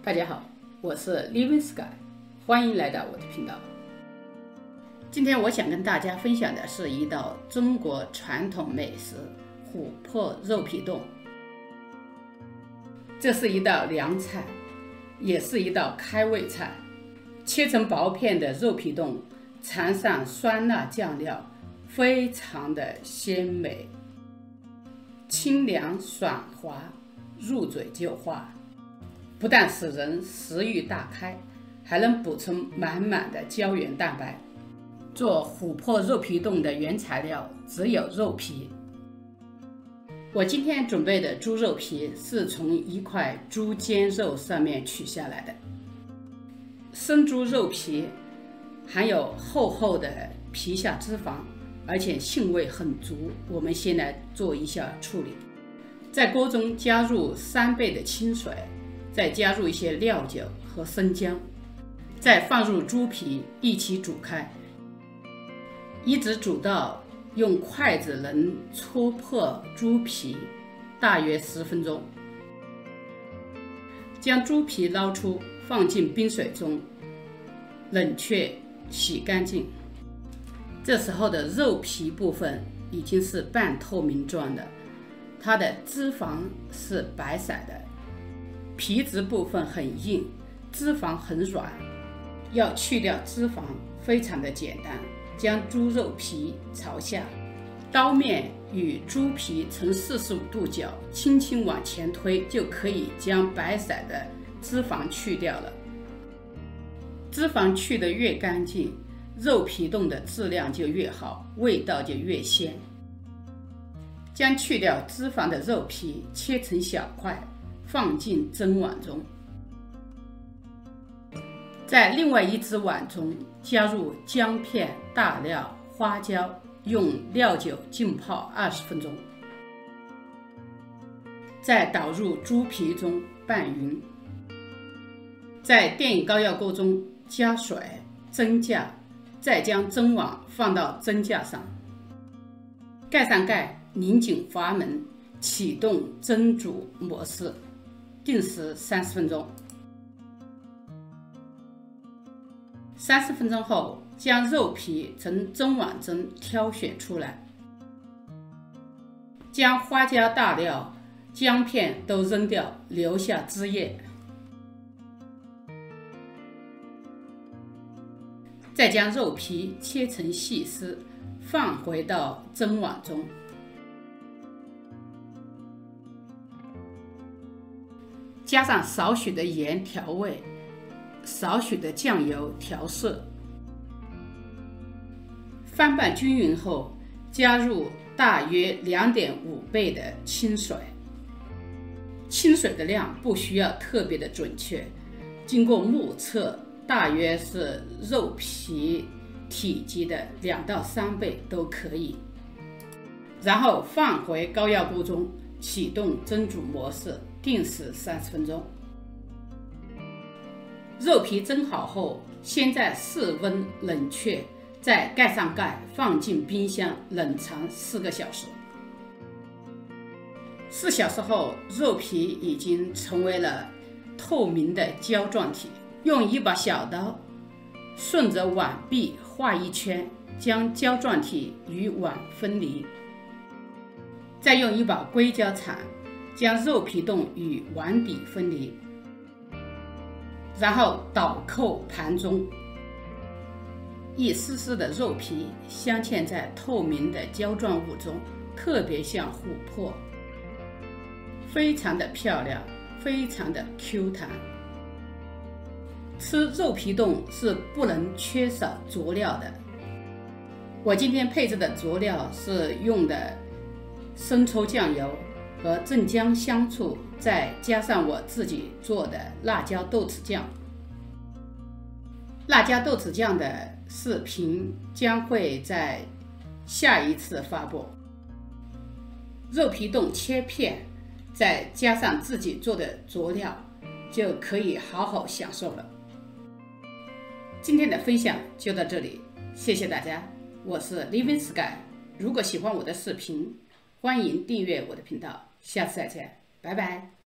大家好，我是 Living Sky， 欢迎来到我的频道。今天我想跟大家分享的是一道中国传统美食——琥珀肉皮冻。这是一道凉菜，也是一道开胃菜。切成薄片的肉皮冻，掺上酸辣酱料，非常的鲜美，清凉爽滑，入嘴就化。不但使人食欲大开，还能补充满满的胶原蛋白。做琥珀肉皮冻的原材料只有肉皮。我今天准备的猪肉皮是从一块猪肩肉上面取下来的。生猪肉皮含有厚厚的皮下脂肪，而且腥味很足。我们先来做一下处理。在锅中加入3倍的清水，再加入一些料酒和生姜，再放入猪皮一起煮开，一直煮到用筷子能戳破猪皮，大约10分钟。将猪皮捞出，放进冰水中冷却洗干净。这时候的肉皮部分已经是半透明状的，它的脂肪是白色的，皮质部分很硬，脂肪很软。要去掉脂肪非常的简单，将猪肉皮朝下，刀面与猪皮呈45度角，轻轻往前推，就可以将白色的脂肪去掉了。脂肪去得越干净，肉皮冻的质量就越好，味道就越鲜。将去掉脂肪的肉皮切成小块，放进蒸碗中。在另外一只碗中加入姜片、大料、花椒，用料酒浸泡20分钟。再倒入猪皮中拌匀。在电影高压锅中加水蒸架，再将蒸网放到蒸架上，盖上盖，拧紧阀门，启动蒸煮模式，定时30分钟。30分钟后，将肉皮从蒸碗中挑选出来，将花椒、大料、姜片都扔掉，留下汁液。再将肉皮切成细丝，放回到蒸碗中。加上少许的盐调味，少许的酱油调色。翻拌均匀后，加入大约2.5倍的清水。清水的量不需要特别的准确，经过目测，大约是肉皮体积的2到3倍都可以。然后放回高压锅中，启动蒸煮模式，定时30分钟。肉皮蒸好后，先在室温冷却，再盖上盖，放进冰箱冷藏4个小时。4小时后，肉皮已经成为了透明的胶状体。用一把小刀顺着碗壁画一圈，将胶状体与碗分离。再用一把硅胶铲将肉皮冻与碗底分离，然后倒扣盘中，一丝丝的肉皮镶嵌在透明的胶状物中，特别像琥珀，非常的漂亮，非常的 Q 弹。吃肉皮冻是不能缺少佐料的。我今天配置的佐料是用的生抽酱油和镇江香醋，再加上我自己做的辣椒豆豉酱。辣椒豆豉酱的视频将会在下一次发布。肉皮冻切片，再加上自己做的佐料，就可以好好享受了。今天的分享就到这里，谢谢大家，我是 Living Sky。如果喜欢我的视频，欢迎订阅我的频道，下次再见，拜拜。